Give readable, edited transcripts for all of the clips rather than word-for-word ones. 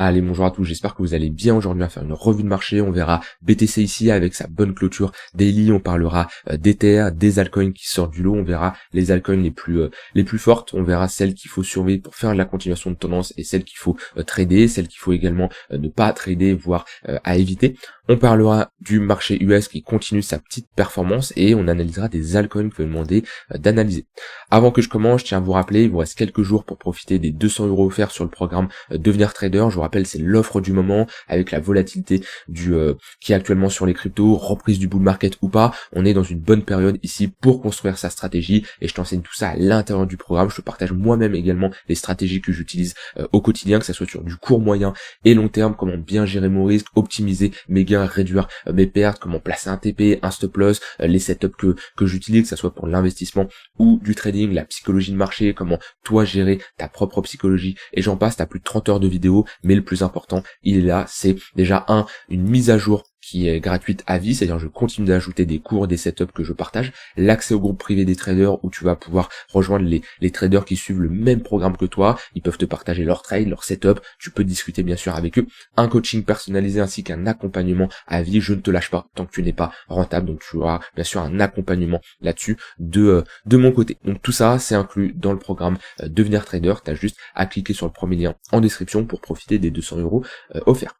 Allez, bonjour à tous, j'espère que vous allez bien. Aujourd'hui on va faire une revue de marché, on verra BTC ici avec sa bonne clôture daily, on parlera d'Ether, des altcoins qui sortent du lot, on verra les altcoins les plus fortes, on verra celles qu'il faut surveiller pour faire la continuation de tendance et celles qu'il faut trader, celles qu'il faut également ne pas trader, voire à éviter. On parlera du marché US qui continue sa petite performance et on analysera des altcoins que vous demandez d'analyser. Avant que je commence, je tiens à vous rappeler, il vous reste quelques jours pour profiter des 200 € offerts sur le programme Devenir Trader. Je vous rappelle, c'est l'offre du moment avec la volatilité qui est actuellement sur les cryptos, reprise du bull market ou pas. On est dans une bonne période ici pour construire sa stratégie et je t'enseigne tout ça à l'intérieur du programme. Je te partage moi-même également les stratégies que j'utilise au quotidien, que ce soit sur du court, moyen et long terme, comment bien gérer mon risque, optimiser mes gains, réduire mes pertes, comment placer un TP, un stop loss, les setups que j'utilise, que ce soit pour l'investissement ou du trading, la psychologie de marché, comment toi gérer ta propre psychologie et j'en passe. T'as plus de 30 heures de vidéo, mais le plus important, il est là, c'est déjà une mise à jour qui est gratuite à vie, c'est-à-dire je continue d'ajouter des cours, des setups que je partage, l'accès au groupe privé des traders où tu vas pouvoir rejoindre les traders qui suivent le même programme que toi, ils peuvent te partager leurs trades, leurs setups, tu peux discuter bien sûr avec eux, un coaching personnalisé ainsi qu'un accompagnement à vie, je ne te lâche pas tant que tu n'es pas rentable, donc tu auras bien sûr un accompagnement là-dessus de mon côté. Donc tout ça c'est inclus dans le programme Devenir Trader, tu as juste à cliquer sur le premier lien en description pour profiter des 200 € offerts.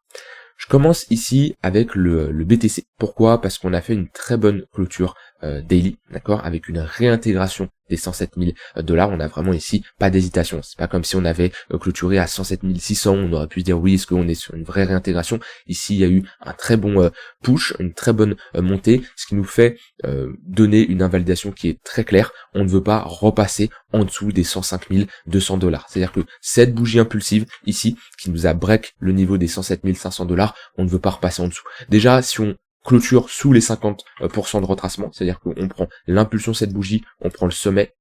Je commence ici avec le BTC. Pourquoi? Parce qu'on a fait une très bonne clôture daily, d'accord, avec une réintégration des 107 000 $. On a vraiment ici pas d'hésitation. C'est pas comme si on avait clôturé à 107 600, on aurait pu se dire oui, est-ce qu'on est sur une vraie réintégration? Ici, il y a eu un très bon push, une très bonne montée, ce qui nous fait donner une invalidation qui est très claire. On ne veut pas repasser en dessous des 105 200 $. C'est-à-dire que cette bougie impulsive ici, qui nous a break le niveau des 107 500 $, on ne veut pas repasser en dessous. Déjà, si on clôture sous les 50% de retracement, c'est-à-dire qu'on prend l'impulsion de cette bougie, on prend le sommet,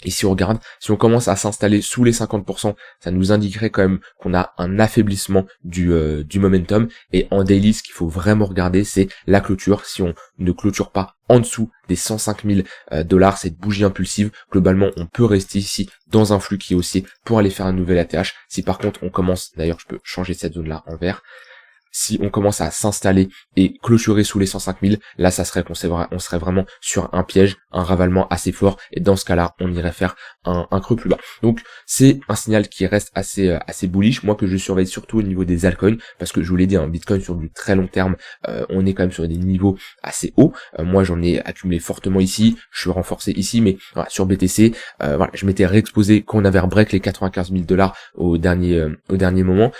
et si on regarde, si on commence à s'installer sous les 50%, ça nous indiquerait quand même qu'on a un affaiblissement du momentum, et en daily, ce qu'il faut vraiment regarder, c'est la clôture. Si on ne clôture pas en dessous des 105 000 $, cette bougie impulsive, globalement, on peut rester ici dans un flux qui est haussier pour aller faire un nouvel ATH. Si par contre on commence, d'ailleurs je peux changer cette zone-là en vert, si on commence à s'installer et clôturer sous les 105 000, là ça serait on serait vraiment sur un piège, un ravalement assez fort, et dans ce cas-là, on irait faire un creux plus bas. Donc c'est un signal qui reste assez bullish, moi que je surveille surtout au niveau des altcoins, parce que je vous l'ai dit, un Bitcoin sur du très long terme, on est quand même sur des niveaux assez hauts. Moi j'en ai accumulé fortement ici, je suis renforcé ici, mais voilà, sur BTC, voilà, je m'étais réexposé quand on avait break les 95 000 $ au dernier moment,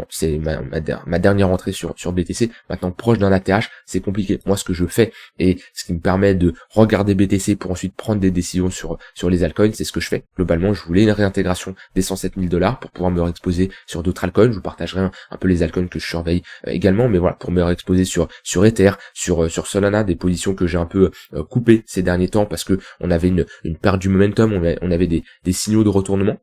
c'est ma dernière entrée sur BTC. Maintenant proche d'un ATH, c'est compliqué. Moi ce que je fais et ce qui me permet de regarder BTC pour ensuite prendre des décisions sur les altcoins, c'est ce que je fais. Globalement, je voulais une réintégration des 107 000 $ pour pouvoir me réexposer sur d'autres altcoins. Je vous partagerai un peu les altcoins que je surveille également, mais voilà, pour me réexposer sur Ether, sur Solana, des positions que j'ai un peu coupées ces derniers temps parce que on avait une perte du momentum, on avait des signaux de retournement.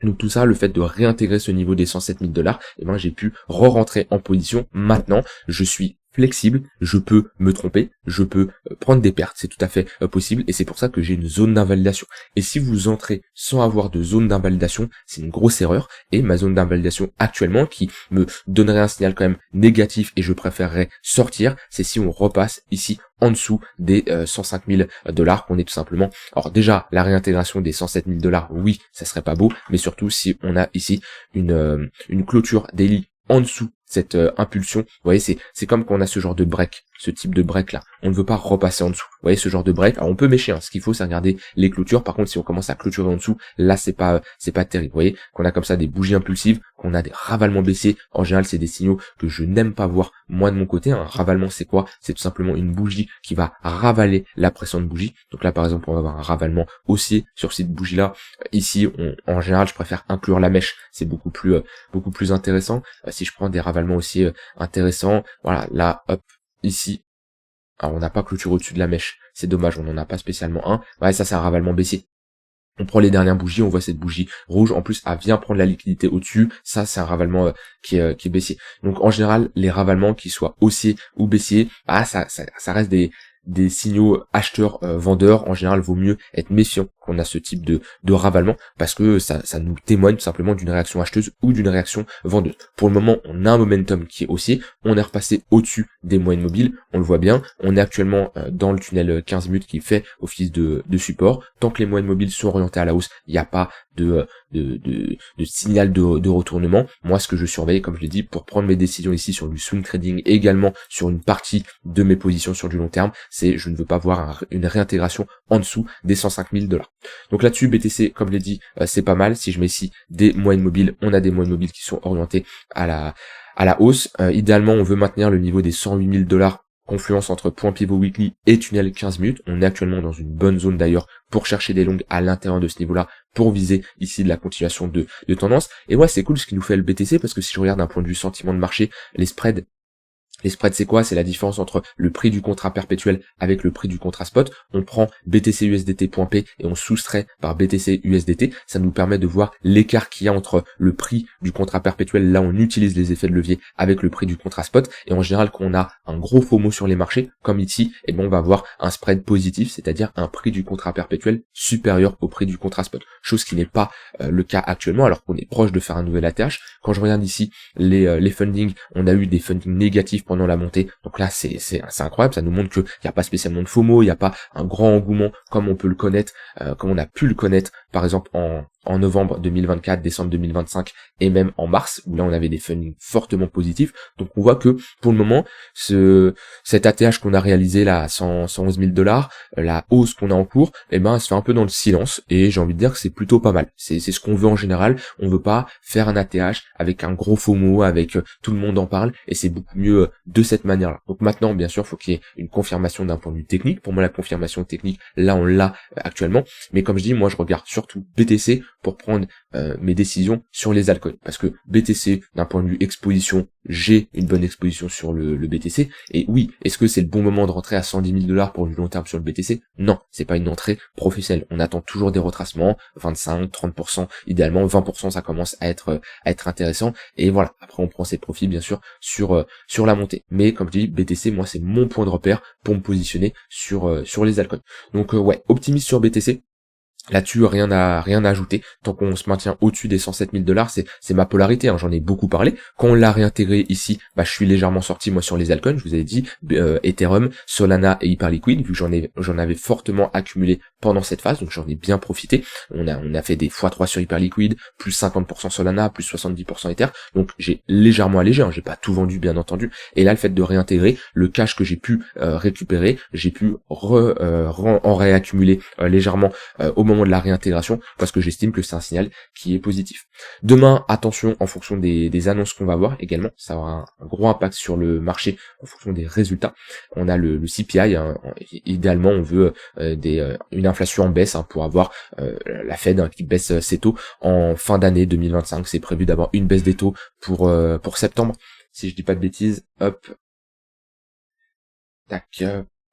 Donc tout ça, le fait de réintégrer ce niveau des 107 000 $, et ben j'ai pu re-rentrer en position. Maintenant, je suis flexible, je peux me tromper, je peux prendre des pertes, c'est tout à fait possible, et c'est pour ça que j'ai une zone d'invalidation. Et si vous entrez sans avoir de zone d'invalidation, c'est une grosse erreur, et ma zone d'invalidation actuellement, qui me donnerait un signal quand même négatif, et je préférerais sortir, c'est si on repasse ici en dessous des 105 000 $, qu'on est tout simplement... Alors déjà, la réintégration des 107 000 $, oui, ça serait pas beau, mais surtout si on a ici une clôture daily en dessous cette impulsion, vous voyez, c'est comme quand on a ce genre de break, ce type de break là, on ne veut pas repasser en dessous, vous voyez ce genre de break. Alors on peut mécher, ce qu'il faut c'est regarder les clôtures. Par contre si on commence à clôturer en dessous, là c'est pas terrible, vous voyez, qu'on a comme ça des bougies impulsives, qu'on a des ravalements baissiers, en général c'est des signaux que je n'aime pas voir moi de mon côté. Un ravalement c'est quoi? C'est tout simplement une bougie qui va ravaler la précédente bougie. Donc là par exemple on va avoir un ravalement haussier sur cette bougie là. Ici en général je préfère inclure la mèche, c'est beaucoup plus intéressant. Si je prends des ravalements haussiers intéressants, voilà, là hop, ici, alors on n'a pas clôturé au-dessus de la mèche, c'est dommage, on n'en a pas spécialement un. Ouais, ça c'est un ravalement baissier. On prend les dernières bougies, on voit cette bougie rouge, en plus elle vient prendre la liquidité au-dessus, ça c'est un ravalement qui est baissier. Donc en général, les ravalements, qu'ils soient haussiers ou baissiers, ça reste des des signaux acheteurs vendeurs, en général vaut mieux être méfiant quand on a ce type de ravalement, parce que ça nous témoigne tout simplement d'une réaction acheteuse ou d'une réaction vendeuse. Pour le moment, on a un momentum qui est haussier, on est repassé au-dessus des moyennes mobiles, on le voit bien, on est actuellement dans le tunnel 15 minutes qui fait office de support. Tant que les moyennes mobiles sont orientées à la hausse, il n'y a pas de signal de retournement. Moi, ce que je surveille, comme je l'ai dit, pour prendre mes décisions ici sur du swing trading et également sur une partie de mes positions sur du long terme, c'est je ne veux pas voir une réintégration en dessous des 105 000 $. Donc là-dessus, BTC, comme je l'ai dit, c'est pas mal. Si je mets ici des moyennes mobiles, on a des moyennes mobiles qui sont orientées à la hausse. Idéalement, on veut maintenir le niveau des 108 000 $, confluence entre point pivot weekly et tunnel 15 minutes. On est actuellement dans une bonne zone d'ailleurs pour chercher des longues à l'intérieur de ce niveau-là, pour viser ici de la continuation de tendance. Et ouais, c'est cool ce qui nous fait le BTC, parce que si je regarde d'un point de vue sentiment de marché, les spreads, c'est quoi? C'est la différence entre le prix du contrat perpétuel avec le prix du contrat spot. On prend BTC USDT.P et on soustrait par BTC USDT. Ça nous permet de voir l'écart qu'il y a entre le prix du contrat perpétuel. Là, on utilise les effets de levier avec le prix du contrat spot. Et en général, quand on a un gros FOMO sur les marchés, comme ici, eh ben, on va avoir un spread positif, c'est-à-dire un prix du contrat perpétuel supérieur au prix du contrat spot. Chose qui n'est pas le cas actuellement, alors qu'on est proche de faire un nouvel ATH. Quand je regarde ici les fundings, on a eu des fundings négatifs pendant la montée, donc là c'est incroyable, ça nous montre qu'il n'y a pas spécialement de FOMO, il n'y a pas un grand engouement comme on peut le connaître, comme on a pu le connaître par exemple en novembre 2024, décembre 2025 et même en mars, où là on avait des fundings fortement positifs. Donc on voit que pour le moment, cet ATH qu'on a réalisé là à 111 000 $, la hausse qu'on a en cours, eh ben elle se fait un peu dans le silence, et j'ai envie de dire que c'est plutôt pas mal. C'est ce qu'on veut en général. On veut pas faire un ATH avec un gros FOMO, avec tout le monde en parle, et c'est beaucoup mieux de cette manière-là. Donc maintenant, bien sûr, faut qu'il y ait une confirmation d'un point de vue technique. Pour moi, la confirmation technique, là on l'a actuellement, mais comme je dis, moi je regarde surtout BTC pour prendre mes décisions sur les altcoins, parce que BTC, d'un point de vue exposition, j'ai une bonne exposition sur le BTC, et oui, est-ce que c'est le bon moment de rentrer à 110 000 $ pour du long terme sur le BTC? Non, c'est pas une entrée professionnelle, on attend toujours des retracements, 25, 30%, idéalement 20%, ça commence à être intéressant, et voilà, après on prend ses profits bien sûr sur la montée, mais comme je dis, BTC, moi c'est mon point de repère pour me positionner sur les altcoins. Donc ouais, optimiste sur BTC. Là-dessus, rien à ajouter. Tant qu'on se maintient au-dessus des 107 000 $, c'est ma polarité, hein, j'en ai beaucoup parlé. Quand on l'a réintégré ici, je suis légèrement sorti, moi, sur les altcoins. Je vous avais dit, Ethereum, Solana et Hyperliquid, vu que j'en avais fortement accumulé pendant cette phase, donc j'en ai bien profité. On a fait des x3 sur Hyperliquid, plus 50% Solana, plus 70% Ether. Donc, j'ai légèrement allégé, hein, j'ai pas tout vendu, bien entendu. Et là, le fait de réintégrer le cash que j'ai pu récupérer, j'ai pu en réaccumuler légèrement au moment de la réintégration, parce que j'estime que c'est un signal qui est positif. Demain, attention, en fonction des annonces qu'on va voir également, ça aura un gros impact sur le marché en fonction des résultats. On a le CPI, hein, idéalement on veut une inflation en baisse, hein, pour avoir la Fed, hein, qui baisse ses taux en fin d'année 2025. C'est prévu d'avoir une baisse des taux pour septembre, si je dis pas de bêtises. Hop, tac,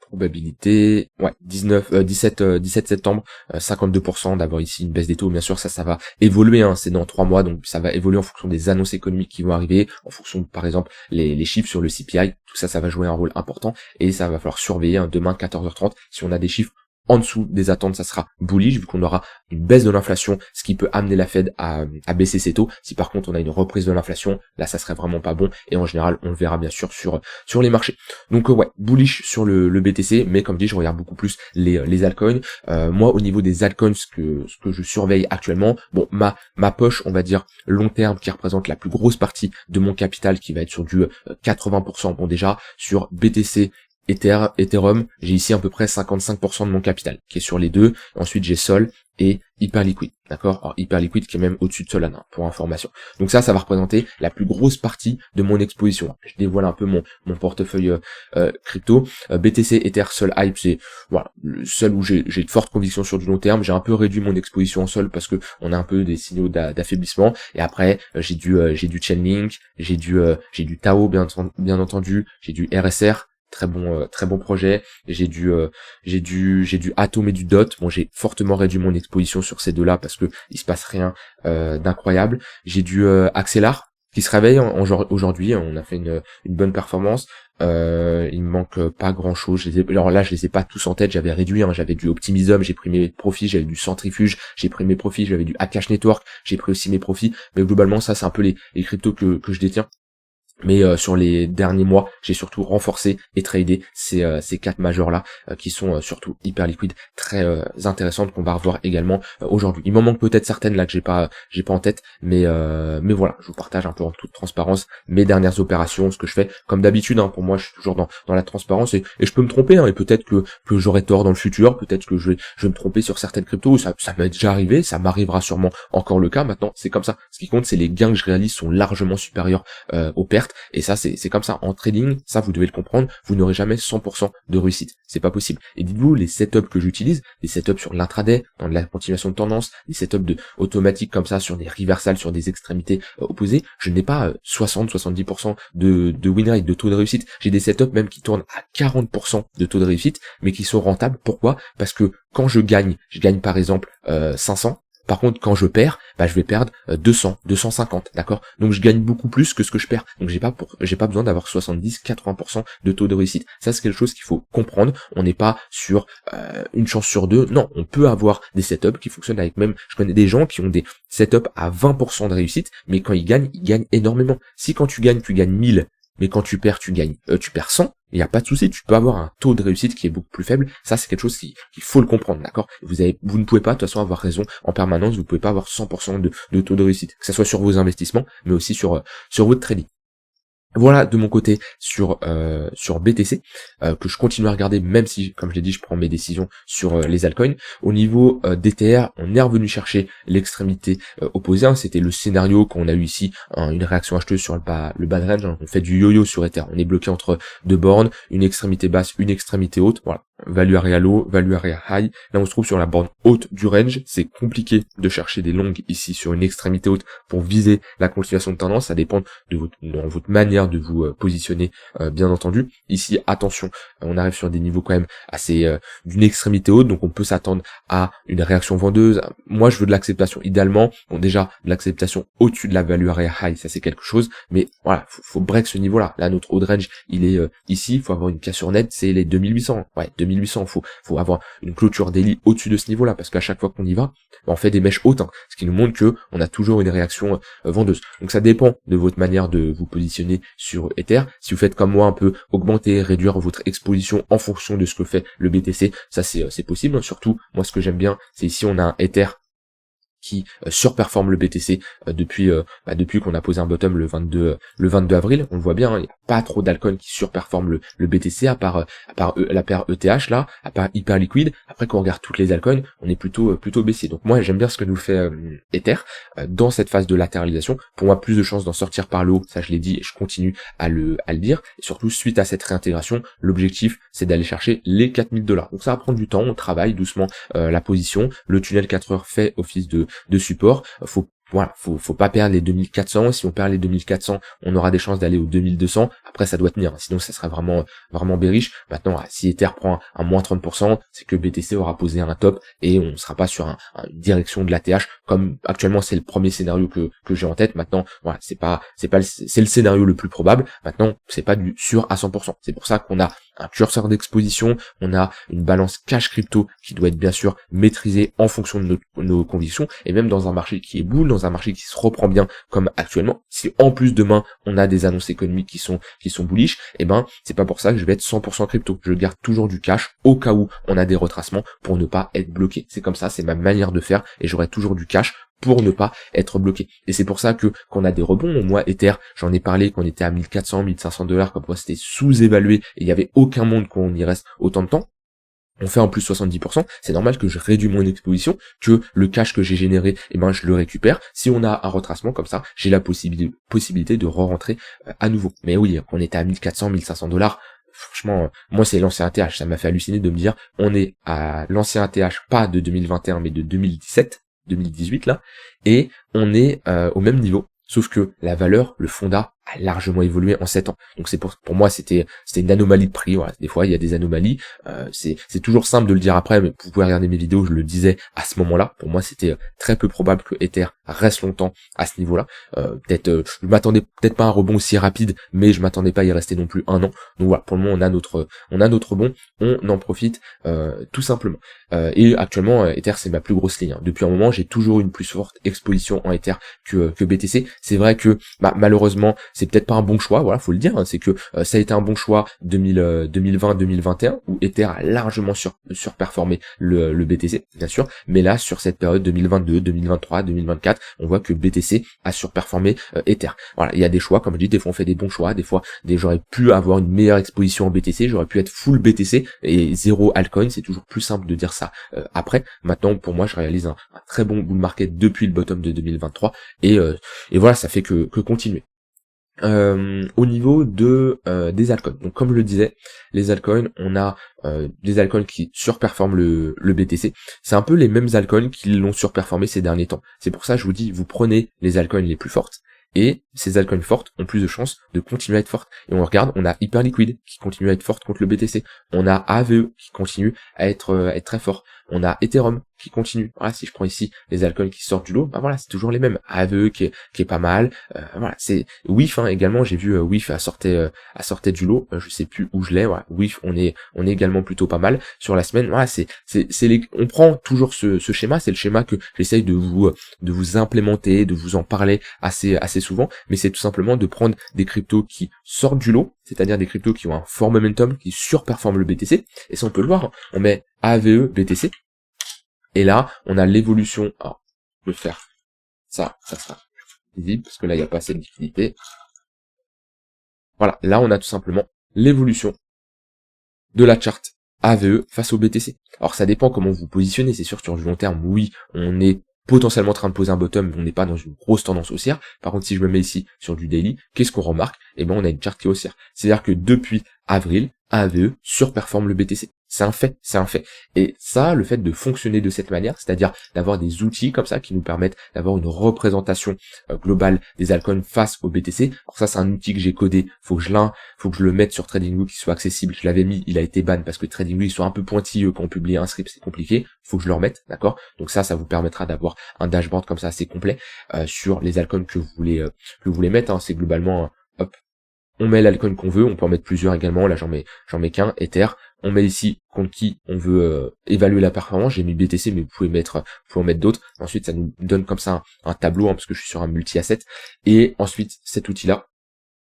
probabilité, ouais, 17 septembre, 52% d'avoir ici une baisse des taux. Bien sûr, ça va évoluer, hein, c'est dans 3 mois, donc ça va évoluer en fonction des annonces économiques qui vont arriver, en fonction, par exemple, les chiffres sur le CPI, tout ça va jouer un rôle important, et ça va falloir surveiller, hein, demain 14h30, si on a des chiffres en dessous des attentes, ça sera bullish, vu qu'on aura une baisse de l'inflation, ce qui peut amener la Fed à baisser ses taux. Si par contre on a une reprise de l'inflation, là ça serait vraiment pas bon, et en général on le verra bien sûr sur les marchés. Donc ouais, bullish sur le BTC, mais comme dit, je regarde beaucoup plus les altcoins. Moi, au niveau des altcoins, ce que je surveille actuellement, bon, ma poche, on va dire long terme, qui représente la plus grosse partie de mon capital, qui va être sur du 80%, bon déjà sur BTC, Ethereum, j'ai ici à peu près 55% de mon capital qui est sur les deux. Ensuite j'ai Sol et Hyperliquid, d'accord? Alors Hyperliquid qui est même au-dessus de Solana, pour information. Donc ça va représenter la plus grosse partie de mon exposition. Je dévoile un peu mon portefeuille crypto. BTC, Ether, Sol, Hype, c'est voilà, le seul où j'ai de fortes convictions sur du long terme. J'ai un peu réduit mon exposition en Sol parce que on a un peu des signaux d'affaiblissement. Et après j'ai du Chainlink, j'ai du Tao bien entendu, j'ai du RSR. Très bon projet. J'ai du Atom et du Dot. Bon, j'ai fortement réduit mon exposition sur ces deux-là parce que il se passe rien d'incroyable. J'ai du Axelar, qui se réveille aujourd'hui. On a fait une bonne performance. Il me manque pas grand chose. Alors là, je les ai pas tous en tête. J'avais réduit. J'avais du Optimism, j'ai pris mes profits. J'avais du Centrifuge, j'ai pris mes profits. J'avais du Akash Network, j'ai pris aussi mes profits. Mais globalement, ça, c'est un peu les cryptos que je détiens. Mais sur les derniers mois, j'ai surtout renforcé et tradé ces 4 majors là qui sont surtout hyper liquides, très intéressantes, qu'on va revoir également aujourd'hui. Il m'en manque peut-être certaines là que j'ai pas en tête, mais voilà, je vous partage un peu en toute transparence mes dernières opérations, ce que je fais comme d'habitude. Pour moi, je suis toujours dans la transparence et je peux me tromper, et peut-être que j'aurai tort dans le futur, peut-être que je vais me tromper sur certaines cryptos. Ça m'est déjà arrivé, ça m'arrivera sûrement encore le cas. Maintenant, c'est comme ça. Ce qui compte, c'est les gains que je réalise sont largement supérieurs aux pertes. Et ça, c'est comme ça. En trading, ça, vous devez le comprendre, vous n'aurez jamais 100% de réussite. C'est pas possible. Et dites-vous, les setups que j'utilise, les setups sur l'intraday, dans de la continuation de tendance, les setups automatiques comme ça, sur des reversals, sur des extrémités opposées, je n'ai pas 60-70% de win rate, de taux de réussite. J'ai des setups même qui tournent à 40% de taux de réussite, mais qui sont rentables. Pourquoi? Parce que quand je gagne par exemple 500. Par contre, quand je perds, je vais perdre 200, 250, d'accord? Donc je gagne beaucoup plus que ce que je perds. Donc j'ai pas besoin d'avoir 70-80% de taux de réussite. Ça, c'est quelque chose qu'il faut comprendre. On n'est pas sur une chance sur deux. Non, on peut avoir des setups qui fonctionnent avec même. Je connais des gens qui ont des setups à 20% de réussite, mais quand ils gagnent énormément. Si quand tu gagnes 1000, mais quand tu perds, tu perds 100. Il n'y a pas de souci, tu peux avoir un taux de réussite qui est beaucoup plus faible. Ça, c'est quelque chose qu'il faut le comprendre, d'accord? Vous ne pouvez pas, de toute façon, avoir raison en permanence. Vous ne pouvez pas avoir 100% de taux de réussite, que ce soit sur vos investissements, mais aussi sur votre trading. Voilà de mon côté sur BTC que je continue à regarder, même si, comme je l'ai dit, je prends mes décisions sur les altcoins. Au niveau d'Ether, on est revenu chercher l'extrémité opposée. C'était le scénario qu'on a eu ici, une réaction acheteuse sur le bas de range. On fait du yo-yo sur Ether. On est bloqué entre deux bornes, une extrémité basse, une extrémité haute. Voilà. Value area low, value area high. Là, on se trouve sur la borne haute du range. C'est compliqué de chercher des longues ici sur une extrémité haute pour viser la continuation de tendance. Ça dépend de votre manière de vous positionner, bien entendu. Ici, attention, on arrive sur des niveaux quand même assez d'une extrémité haute, donc on peut s'attendre à une réaction vendeuse. Moi, je veux de l'acceptation. Idéalement, déjà, de l'acceptation au-dessus de la value area high, ça c'est quelque chose. Mais voilà, faut break ce niveau-là. Là, notre haut de range, il est ici. Il faut avoir une cassure nette, c'est les 2800. Ouais, 2800, faut avoir une clôture daily au-dessus de ce niveau-là, parce qu'à chaque fois qu'on y va, on fait des mèches hautes, ce qui nous montre que on a toujours une réaction vendeuse. Donc ça dépend de votre manière de vous positionner sur Ether. Si vous faites comme moi un peu augmenter, réduire votre exposition en fonction de ce que fait le BTC, ça c'est possible. Surtout, moi ce que j'aime bien, c'est ici on a un Ether qui surperforme le BTC depuis qu'on a posé un bottom le 22 avril. On le voit bien, il n'y a pas trop d'alcool qui surperforme le BTC à part la paire ETH là, à part hyper liquide. Après quand on regarde toutes les altcoins, on est plutôt baissier. Donc moi j'aime bien ce que nous fait Ether dans cette phase de latéralisation. Pour moi, plus de chances d'en sortir par le haut, ça je l'ai dit et je continue à le dire. Et surtout suite à cette réintégration, l'objectif c'est d'aller chercher les $4000. Donc ça va prendre du temps, on travaille doucement la position. Le tunnel 4 heures fait office de support. Faut pas perdre les 2400. Si on perd les 2400, on aura des chances d'aller aux 2200. Après, ça doit tenir. Sinon, ça sera vraiment bearish. Maintenant, si Ether prend un moins 30%, c'est que BTC aura posé un top et on ne sera pas sur une direction de l'ATH comme actuellement c'est le premier scénario que j'ai en tête. Maintenant, voilà, c'est le scénario le plus probable. Maintenant, c'est pas du sûr à 100%. C'est pour ça qu'on a un curseur d'exposition, on a une balance cash crypto qui doit être bien sûr maîtrisée en fonction de nos convictions, et même dans un marché qui est bull, dans un marché qui se reprend bien comme actuellement, si en plus demain on a des annonces économiques qui sont bullish, c'est pas pour ça que je vais être 100% crypto. Je garde toujours du cash au cas où on a des retracements pour ne pas être bloqué. C'est comme ça, c'est ma manière de faire et j'aurai toujours du cash pour ne pas être bloqué. Et c'est pour ça que quand on a des rebonds, moi Ether, j'en ai parlé quand on était à 1400, $1500, comme quoi c'était sous-évalué et il y avait aucun monde qu'on y reste autant de temps. On fait en plus 70%, c'est normal que je réduis mon exposition, que le cash que j'ai généré, je le récupère. Si on a un retracement comme ça, j'ai la possibilité de re-rentrer à nouveau. Mais oui, on était à 1400, $1500, franchement, moi c'est l'ancien ATH, ça m'a fait halluciner de me dire, on est à l'ancien ATH, pas de 2021, mais de 2018 là, et on est au même niveau, sauf que la valeur, le fondat a largement évolué en 7 ans. Donc c'est pour moi c'était une anomalie de prix. Voilà, des fois il y a des anomalies. C'est toujours simple de le dire après, mais vous pouvez regarder mes vidéos, je le disais à ce moment-là. Pour moi c'était très peu probable que Ether reste longtemps à ce niveau-là. Je m'attendais peut-être pas à un rebond aussi rapide, mais je m'attendais pas à y rester non plus 1 an. Donc voilà, pour le moment on a notre bon, on en profite tout simplement. Et actuellement Ether c'est ma plus grosse ligne. Depuis un moment j'ai toujours une plus forte exposition en Ether que BTC. C'est vrai que malheureusement c'est peut-être pas un bon choix, voilà, faut le dire, c'est que ça a été un bon choix 2020-2021 où Ether a largement surperformé le BTC, bien sûr, mais là sur cette période 2022, 2023, 2024, on voit que BTC a surperformé Ether. Voilà, il y a des choix, comme je dis, des fois on fait des bons choix, des fois j'aurais pu avoir une meilleure exposition en BTC, j'aurais pu être full BTC et zéro altcoin, c'est toujours plus simple de dire ça après. Maintenant pour moi je réalise un très bon bull market depuis le bottom de 2023 et voilà, ça fait que continuer. Au niveau des altcoins, donc comme je le disais, les altcoins, on a des altcoins qui surperforment le BTC. C'est un peu les mêmes altcoins qui l'ont surperformé ces derniers temps. C'est pour ça que je vous dis, vous prenez les altcoins les plus fortes, et ces altcoins fortes ont plus de chances de continuer à être fortes. Et on regarde, on a Hyperliquid qui continue à être forte contre le BTC, on a AVE qui continue à être très fort, on a Ethereum qui continue. Voilà, si je prends ici les altcoins qui sortent du lot, voilà, c'est toujours les mêmes. AVE qui est pas mal. Voilà, c'est WIF également. J'ai vu WIF a sorti du lot. Je sais plus où je l'ai. Voilà, WIF, on est également plutôt pas mal sur la semaine. Voilà, on prend toujours ce schéma. C'est le schéma que j'essaye de vous implémenter, de vous en parler assez souvent. Mais c'est tout simplement de prendre des cryptos qui sortent du lot, c'est-à-dire des cryptos qui ont un fort momentum, qui surperforment le BTC. Et ça, on peut le voir. On met AVE, BTC. Et là, on a l'évolution. Alors, je vais faire ça sera visible, parce que là, il n'y a pas assez de liquidité. Voilà, là, on a tout simplement l'évolution de la charte AVE face au BTC. Alors, ça dépend comment vous positionnez, c'est sûr, sur du long terme, oui, on est potentiellement en train de poser un bottom, mais on n'est pas dans une grosse tendance haussière. Par contre, si je me mets ici sur du daily, qu'est-ce qu'on remarque? Eh ben, on a une charte qui est haussière. C'est-à-dire que depuis avril, AVE surperforme le BTC. C'est un fait. Et ça, le fait de fonctionner de cette manière, c'est-à-dire d'avoir des outils comme ça qui nous permettent d'avoir une représentation globale des altcoins face au BTC. Alors ça, c'est un outil que j'ai codé. Faut que je le mette sur TradingView qui soit accessible. Je l'avais mis, il a été ban parce que TradingView ils sont un peu pointilleux quand on publie un script, c'est compliqué. Faut que je le remette, d'accord? Donc ça vous permettra d'avoir un dashboard comme ça assez complet sur les altcoins que vous voulez mettre. C'est globalement, hop. On met l'altcoin qu'on veut, on peut en mettre plusieurs également, là j'en mets qu'un, Ether. On met ici contre qui on veut évaluer la performance, j'ai mis BTC mais vous pouvez en mettre d'autres. Ensuite ça nous donne comme ça un tableau, parce que je suis sur un multi-asset. Et ensuite cet outil-là,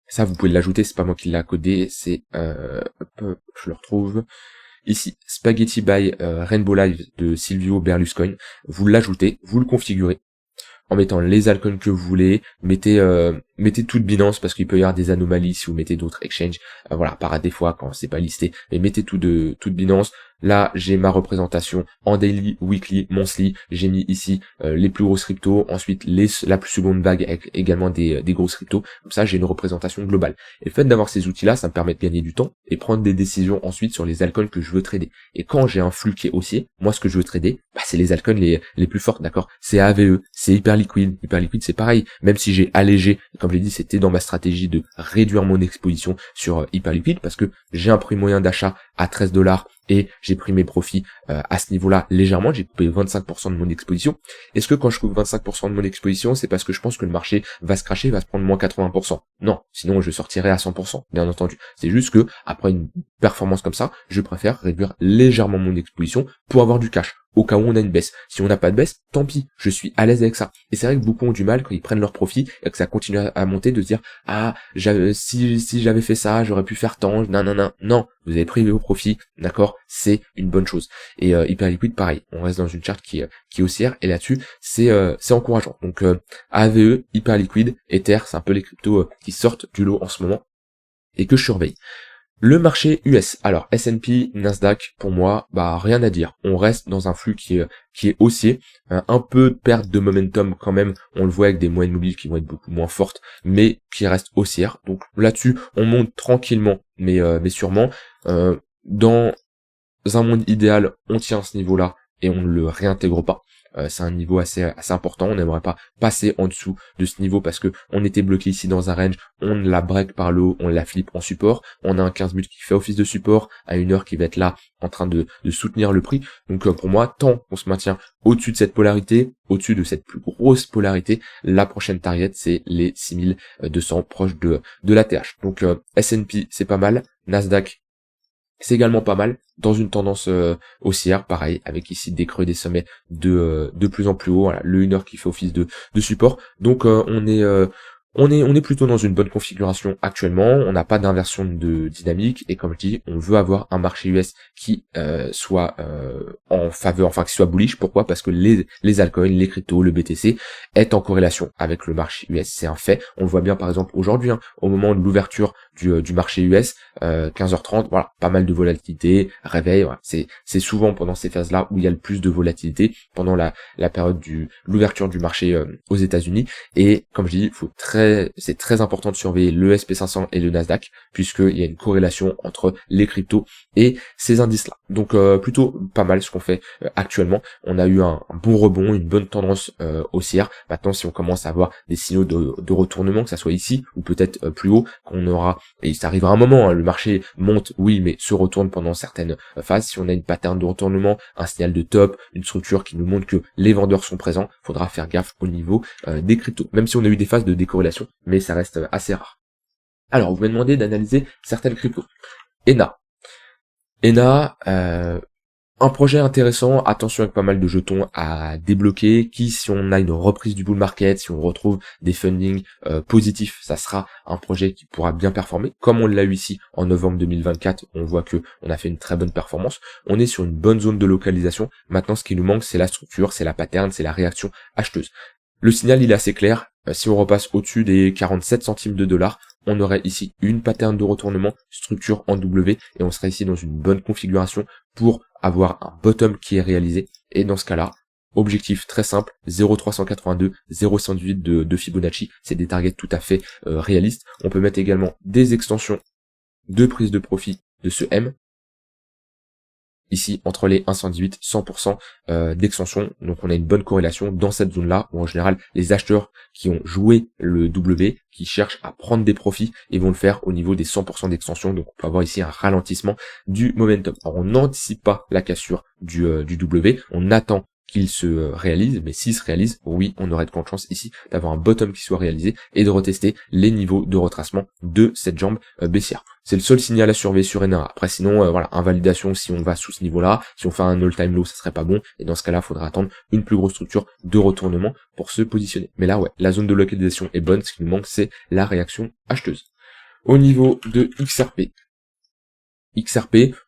ça vous pouvez l'ajouter, c'est pas moi qui l'ai codé, c'est, je le retrouve ici, Spaghetti by Rainbow Live de Silvio Berlusconi. Vous l'ajoutez, vous le configurez en mettant les altcoins que vous voulez, mettez toute Binance parce qu'il peut y avoir des anomalies si vous mettez d'autres exchanges, voilà, par des fois quand c'est pas listé, mais mettez toute Binance. Là, j'ai ma représentation en daily, weekly, monthly. J'ai mis ici les plus grosses cryptos, ensuite la plus seconde vague avec également des grosses cryptos. Comme ça, j'ai une représentation globale. Et le fait d'avoir ces outils-là, ça me permet de gagner du temps et prendre des décisions ensuite sur les altcoins que je veux trader. Et quand j'ai un flux qui est haussier, moi, ce que je veux trader, c'est les altcoins les plus fortes, d'accord? C'est AVE, c'est Hyperliquid. Hyperliquid, c'est pareil. Même si j'ai allégé, comme je l'ai dit, c'était dans ma stratégie de réduire mon exposition sur Hyperliquid parce que j'ai un prix moyen d'achat à 13$. Et j'ai pris mes profits à ce niveau-là légèrement, j'ai coupé 25% de mon exposition. Est-ce que quand je coupe 25% de mon exposition, c'est parce que je pense que le marché va se crasher, va se prendre moins 80%? Non, sinon je sortirai à 100%, bien entendu. C'est juste que, après une performance comme ça, je préfère réduire légèrement mon exposition pour avoir du cash. Au cas où on a une baisse. Si on n'a pas de baisse, tant pis, je suis à l'aise avec ça. Et c'est vrai que beaucoup ont du mal quand ils prennent leur profit et que ça continue à monter de se dire si j'avais fait ça, j'aurais pu faire tant, non, vous avez pris vos profits, d'accord, c'est une bonne chose. Et Hyperliquid, pareil, on reste dans une charte qui est haussière et là-dessus c'est encourageant. Donc AVE, Hyperliquid, Ether, c'est un peu les cryptos qui sortent du lot en ce moment et que je surveille. Le marché US, alors S&P, Nasdaq, pour moi, rien à dire. On reste dans un flux qui est haussier, un peu de perte de momentum quand même. On le voit avec des moyennes mobiles qui vont être beaucoup moins fortes, mais qui restent haussières. Donc là-dessus, on monte tranquillement, mais sûrement. Dans un monde idéal, on tient à ce niveau-là et on ne le réintègre pas. c'est un niveau assez important. On n'aimerait pas passer en dessous de ce niveau parce que on était bloqué ici dans un range, on la break par le haut, on la flip en support, on a un 15 minutes qui fait office de support à une heure qui va être là en train de soutenir le prix. Donc pour moi, tant qu'on se maintient au-dessus de cette polarité, au-dessus de cette plus grosse polarité, la prochaine target c'est les 6200 proches de la TH. Donc S&P c'est pas mal, Nasdaq c'est également pas mal, dans une tendance haussière, pareil, avec ici des creux, des sommets de plus en plus haut, voilà, le 1 heure qui fait office de support. Donc on est plutôt dans une bonne configuration actuellement, on n'a pas d'inversion de dynamique, et comme je dis, on veut avoir un marché US qui soit en faveur, enfin qui soit bullish. Pourquoi? Parce que les altcoins, les cryptos, le BTC est en corrélation avec le marché US, c'est un fait. On le voit bien par exemple aujourd'hui, au moment de l'ouverture du marché US, 15h30, voilà, pas mal de volatilité, réveil, voilà, c'est souvent pendant ces phases-là où il y a le plus de volatilité, pendant la période l'ouverture du marché aux États-Unis. Et comme je dis, c'est très important de surveiller le SP500 et le Nasdaq, puisqu'il y a une corrélation entre les cryptos et ces indices-là. Donc plutôt pas mal ce qu'on fait actuellement. On a eu un bon rebond, une bonne tendance haussière. Maintenant, si on commence à avoir des signaux de retournement, que ça soit ici ou peut-être plus haut, qu'on aura, et ça arrivera un moment, le marché monte, oui, mais se retourne pendant certaines phases. Si on a une pattern de retournement, un signal de top, une structure qui nous montre que les vendeurs sont présents, faudra faire gaffe au niveau des cryptos. Même si on a eu des phases de décorrélation, mais ça reste assez rare. Alors, vous m'avez demandé d'analyser certaines cryptos. ENA, un projet intéressant, attention avec pas mal de jetons à débloquer, qui si on a une reprise du bull market, si on retrouve des fundings positifs, ça sera un projet qui pourra bien performer, comme on l'a eu ici en novembre 2024, on voit que on a fait une très bonne performance, on est sur une bonne zone de localisation. Maintenant ce qui nous manque c'est la structure, c'est la pattern, c'est la réaction acheteuse. Le signal il est assez clair, si on repasse au-dessus des 47 centimes de dollars, on aurait ici une pattern de retournement, structure en W, et on serait ici dans une bonne configuration pour avoir un bottom qui est réalisé. Et dans ce cas-là, objectif très simple, 0,382, 0,118 de Fibonacci, c'est des targets tout à fait réalistes. On peut mettre également des extensions de prise de profit de ce M, ici entre les 1,118, 100% d'extension, donc on a une bonne corrélation dans cette zone-là, où en général les acheteurs qui ont joué le W, qui cherchent à prendre des profits, et vont le faire au niveau des 100% d'extension, donc on peut avoir ici un ralentissement du momentum. Alors on n'anticipe pas la cassure du W, on attend qu'il se réalise, mais s'il se réalise, oui, on aurait de grandes chances ici d'avoir un bottom qui soit réalisé et de retester les niveaux de retracement de cette jambe baissière. C'est le seul signal à surveiller sur ENA. Après sinon, voilà, invalidation si on va sous ce niveau-là, si on fait un all-time low, ça serait pas bon, et dans ce cas-là, il faudra attendre une plus grosse structure de retournement pour se positionner. Mais là, ouais, la zone de localisation est bonne, ce qui nous manque, c'est la réaction acheteuse. Au niveau de XRP,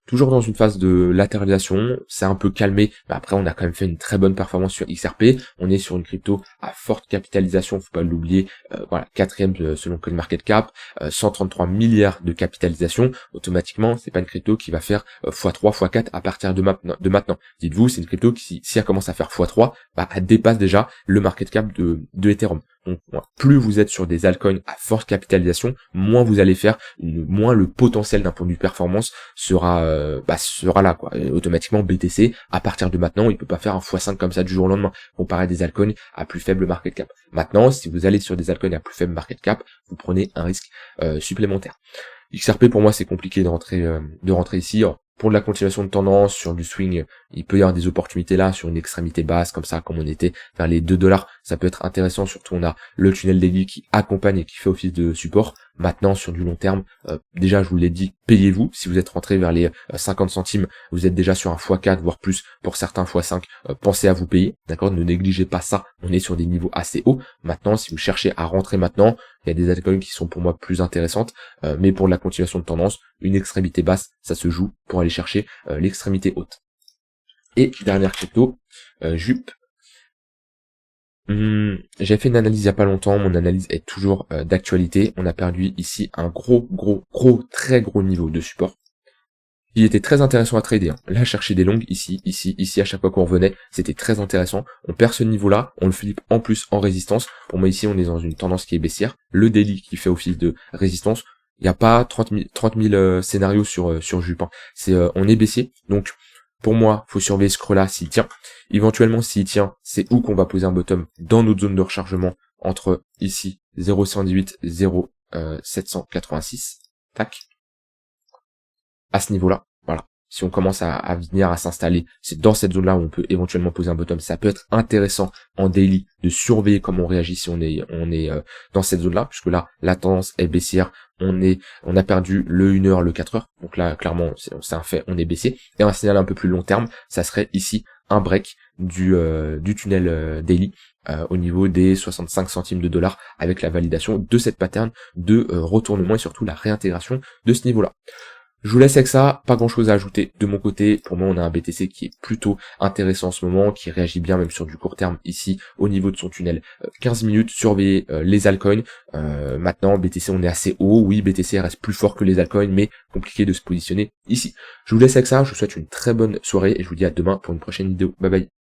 toujours dans une phase de latéralisation, c'est un peu calmé, mais après on a quand même fait une très bonne performance sur XRP, on est sur une crypto à forte capitalisation, faut pas l'oublier, voilà, 4e selon CoinMarketCap, 133 milliards de capitalisation, automatiquement c'est pas une crypto qui va faire x3, x4 à partir de maintenant. Dites-vous, c'est une crypto qui, si elle commence à faire x3, bah, elle dépasse déjà le market cap de Ethereum. Donc plus vous êtes sur des altcoins à forte capitalisation, moins vous allez faire, moins le potentiel d'un point de vue performance sera là quoi. Et automatiquement BTC à partir de maintenant, il peut pas faire un x5 comme ça du jour au lendemain, comparé à des altcoins à plus faible market cap. Maintenant, si vous allez sur des altcoins à plus faible market cap, vous prenez un risque supplémentaire. XRP pour moi c'est compliqué de rentrer ici. Alors, pour de la continuation de tendance, sur du swing, il peut y avoir des opportunités là, sur une extrémité basse, comme ça, comme on était vers les 2$, ça peut être intéressant, surtout on a le tunnel daily qui accompagne et qui fait office de support. Maintenant, sur du long terme, déjà, je vous l'ai dit, payez-vous. Si vous êtes rentré vers les 50 centimes, vous êtes déjà sur un x4, voire plus, pour certains x5, pensez à vous payer, d'accord? Ne négligez pas ça, on est sur des niveaux assez hauts. Maintenant, si vous cherchez à rentrer maintenant, il y a des altcoins qui sont pour moi plus intéressantes, mais pour la continuation de tendance, une extrémité basse, ça se joue pour aller chercher l'extrémité haute. Et dernière crypto, Jup. J'ai fait une analyse il y a pas longtemps, mon analyse est toujours d'actualité. On a perdu ici un très gros niveau de support. Il était très intéressant à trader. Là, chercher des longues, ici, à chaque fois qu'on revenait, c'était très intéressant. On perd ce niveau-là, on le flippe en plus en résistance. Pour moi, ici, on est dans une tendance qui est baissière. Le daily qui fait office de résistance. Il n'y a pas 30 000 scénarios sur Jup. On est baissier, donc Pour moi, faut surveiller ce creux là s'il tient. Éventuellement, s'il tient, c'est où qu'on va poser un bottom dans notre zone de rechargement entre ici 0,118, 0,786. Tac. À ce niveau-là, voilà. Si on commence à venir à s'installer, c'est dans cette zone-là où on peut éventuellement poser un bottom. Ça peut être intéressant en daily de surveiller comment on réagit si on est dans cette zone-là, puisque là, la tendance est baissière. On a perdu le 1 heure, le 4 heures. Donc là, clairement, c'est un fait, on est baissier. Et un signal un peu plus long terme, ça serait ici un break du tunnel daily au niveau des 65 centimes de dollars avec la validation de cette pattern de retournement et surtout la réintégration de ce niveau-là. Je vous laisse avec ça, pas grand chose à ajouter de mon côté. Pour moi, on a un BTC qui est plutôt intéressant en ce moment, qui réagit bien même sur du court terme ici au niveau de son tunnel. 15 minutes, surveiller les altcoins. Maintenant, BTC, on est assez haut. Oui, BTC reste plus fort que les altcoins, mais compliqué de se positionner ici. Je vous laisse avec ça, je vous souhaite une très bonne soirée et je vous dis à demain pour une prochaine vidéo. Bye bye.